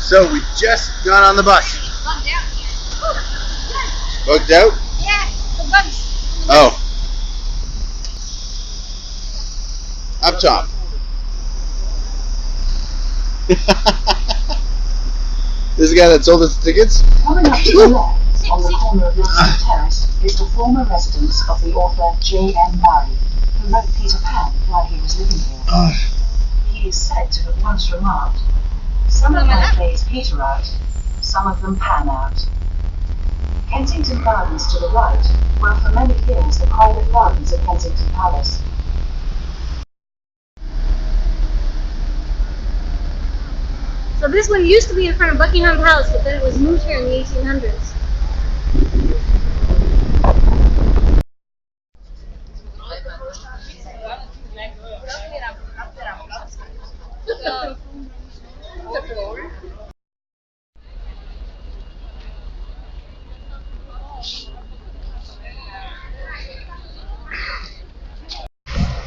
So we just got on the bus. Bugged out. Bugged out? Yeah, the bugs. Oh. Up top. This is the guy that sold us tickets? Coming up to the left, on the corner of Wilson Terrace, is the former residence of the author J.M. Barrie, who wrote Peter Pan while he was living here. He is said to have once remarked, "Some of my plays peter out, some of them pan out." Kensington Gardens to the right were for many years the private gardens of Kensington Palace. So this one used to be in front of Buckingham Palace, but then it was moved here in the 1800s.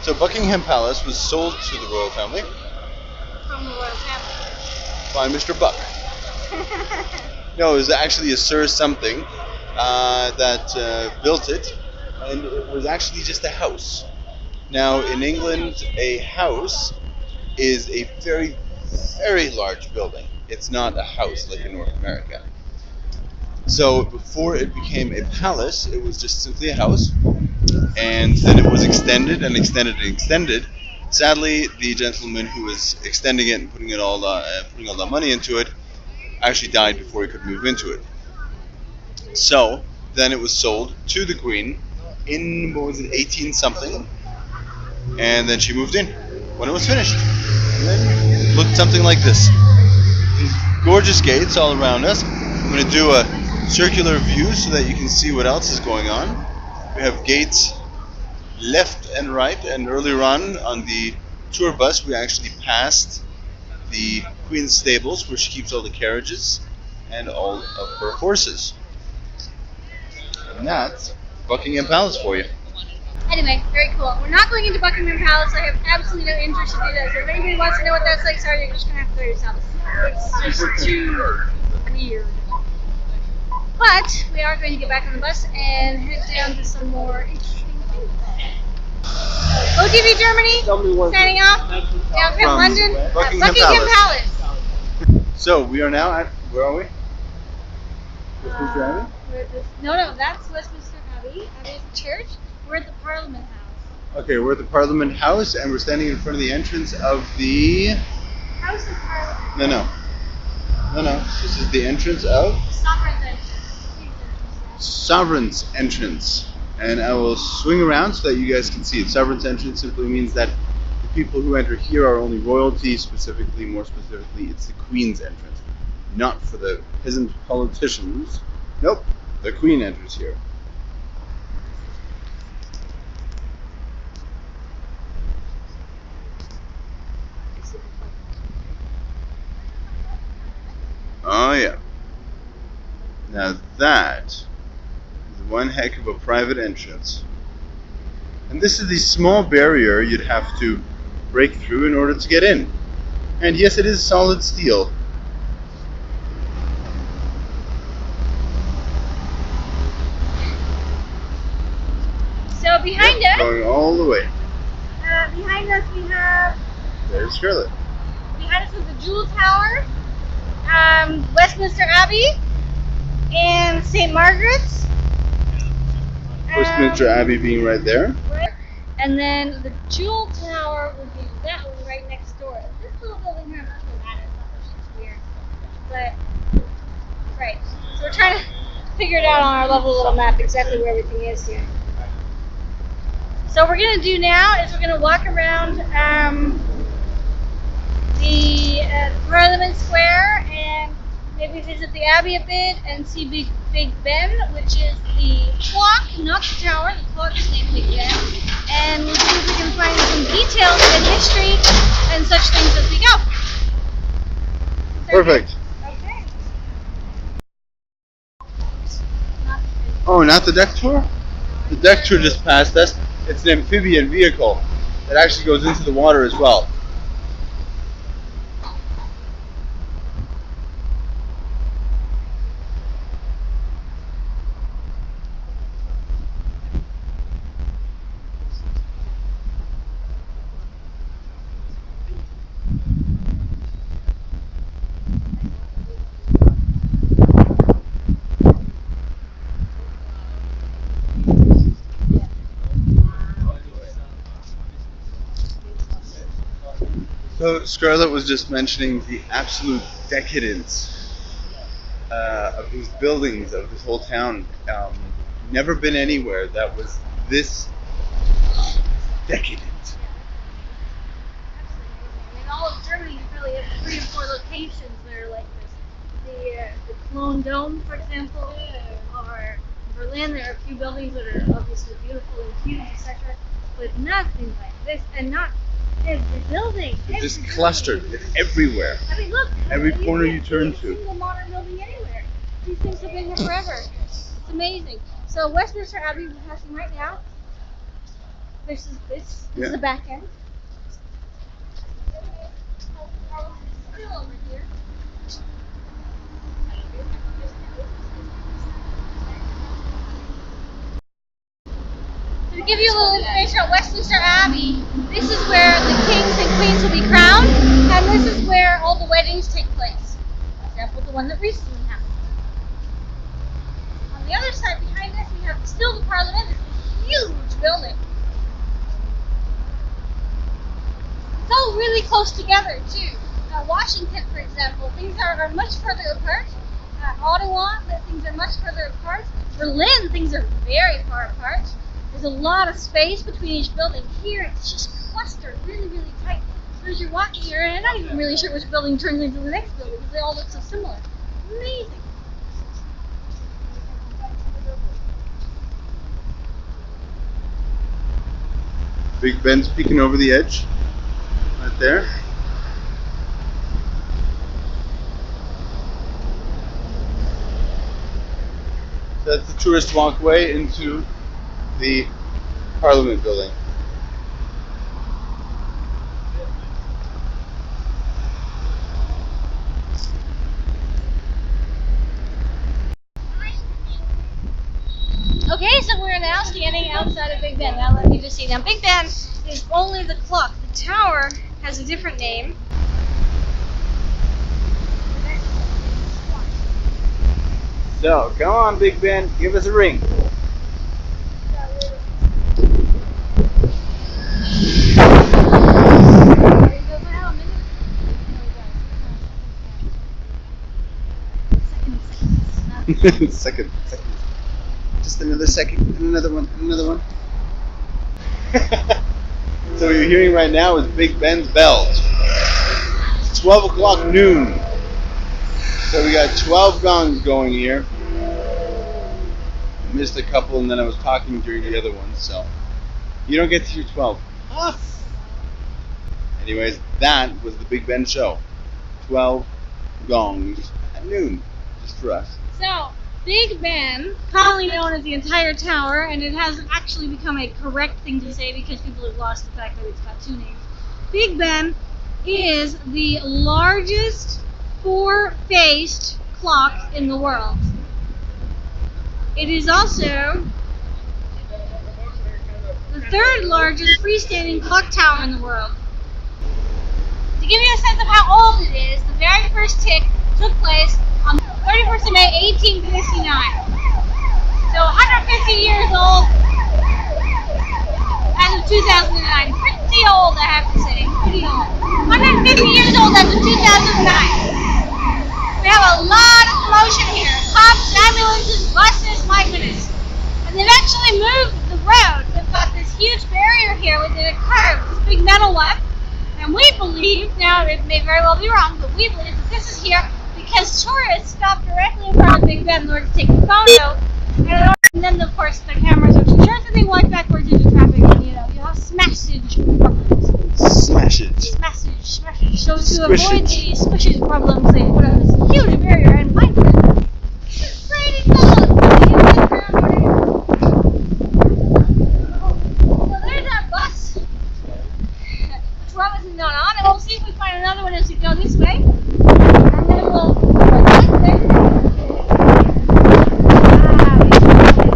So Buckingham Palace was sold to the royal family From the royal family. by Mr. Buck. No, it was actually a Sir something that built it, and it was actually just a house. Now, in England, a house is a very, very large building. It's not a house like in North America. So before it became a palace, it was just simply a house, and then it was extended and extended and extended. Sadly, the gentleman who was extending it and putting all that money into it actually died before he could move into it. So then it was sold to the Queen in, what was it, 18 something, and then she moved in when it was finished. And then it looked something like this. These gorgeous gates all around us. I'm going to do a circular view so that you can see what else is going on. We have gates left and right, and earlier on the tour bus we actually passed the Queen's stables where she keeps all the carriages and all of her horses. And that's Buckingham Palace for you. Anyway, very cool. We're not going into Buckingham Palace. I have absolutely no interest to do that. So if anybody wants to know what that's like, sorry, you're just going to have to go yourselves. It's just too weird. But we are going to get back on the bus and head down to some more interesting things. BoTV Germany, signing off down from London, Buckingham Palace. So we are now at, where are we? Westminster Abbey? No, that's Westminster Abbey. That is the church. We're at the Parliament House. Okay, we're at the Parliament House, and we're standing in front of the entrance of the... House of Parliament. No. This is the entrance of... Sovereign's entrance. Sovereign's entrance. And I will swing around so that you guys can see it. Sovereign's entrance simply means that the people who enter here are only royalty, more specifically, it's the Queen's entrance. Not for the peasant politicians. Nope, the Queen enters here. Oh yeah. Now that is one heck of a private entrance. And this is the small barrier you'd have to break through in order to get in. And yes, it is solid steel. So behind us, Going all the way. behind us we have, There's Charlotte. behind us is the Jewel Tower, Westminster Abbey, and St. Margaret's. Westminster Abbey being right there. Right. And then the Jewel Tower would be that one right next door. This little building here, I'm not sure that is. It's just weird. But, right. So we're trying to figure it out on our lovely little map exactly where everything is here. So what we're going to do now is we're going to walk around the Parliament Square and maybe visit the Abbey a bit and see Big Ben, which is the clock, not the tower. The clock is named Big Ben. And we'll see if we can find some details and history and such things as we go. Perfect. Okay. Oh, not the deck tour? The deck tour just passed us. It's an amphibian vehicle that actually goes into the water as well. So Scarlett was just mentioning the absolute decadence of these buildings, of this whole town. Never been anywhere that was this decadent. In all of Germany, you probably have 3 or 4 locations that are like this. The Cologne Dome, for example, or in Berlin, there are a few buildings that are obviously beautiful and huge, etc. But nothing like this, and not every building. It's just clustered. It's everywhere. I mean, look. Every corner you turn to. Single modern building anywhere. These things have been here forever. It's amazing. So Westminster Abbey we're passing right now. This is the back end. Still over here. To give you a little information on Westminster Abbey, this is where the kings and queens will be crowned, and this is where all the weddings take place. For example, the one that recently happened. On the other side, behind this, we have still the Parliament. It's a huge building. It's all really close together, too. Washington, for example, things are much further apart. Ottawa, things are much further apart. Berlin, things are very far apart. There's a lot of space between each building. Here, it's just clustered really, really tight. So as you're walking here, and I'm not even really sure which building turns into the next building because they all look so similar. Amazing. Big Ben's peeking over the edge, right there. That's the tourist walkway into the Parliament building. Okay, so we're now standing outside of Big Ben. Now let me just see. Now Big Ben is only the clock. The tower has a different name. So, come on, Big Ben, give us a ring. Second. Just another second, and another one. So what you're hearing right now is Big Ben's bells. It's 12 o'clock noon. So we got 12 gongs going here. I missed a couple and then I was talking during the other ones, so you don't get to hear 12. Anyways, that was the Big Ben show. 12 gongs at noon, just for us. So, Big Ben, commonly known as the entire tower, and it has actually become a correct thing to say because people have lost the fact that it's got 2 names. Big Ben is the largest 4-faced clock in the world. It is also the 3rd largest freestanding clock tower in the world. To give you a sense of how old it is, the very first tick took place on 31st of May, 1859. So 150 years old as of 2009. Pretty old, I have to say. Pretty old. 150 years old as of 2009. We have a lot of commotion here. Cops, ambulances, buses, my goodness. And they've actually moved the road. They've got this huge barrier here within a curve, this big metal one. And we believe, now it may very well be wrong, but we believe that this is here because tourists stop directly in front of Big Ben in order to take a photo. And then, of course, the cameras are too short, so they walk backwards into traffic and, you have smassage problems. Smashage. So to avoid the squishage problems, they put on this huge barrier and my goodness. It's pretty close. So there's our bus, which we're obviously not on, and we'll see if we find another one as we go this way. And then we'll go that way.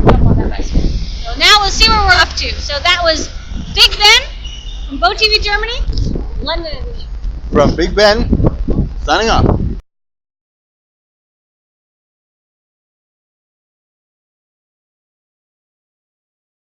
Jump on that bicycle. So now we'll see where we're up to. So that was Big Ben from BoTV Germany, London edition. From Big Ben, signing off.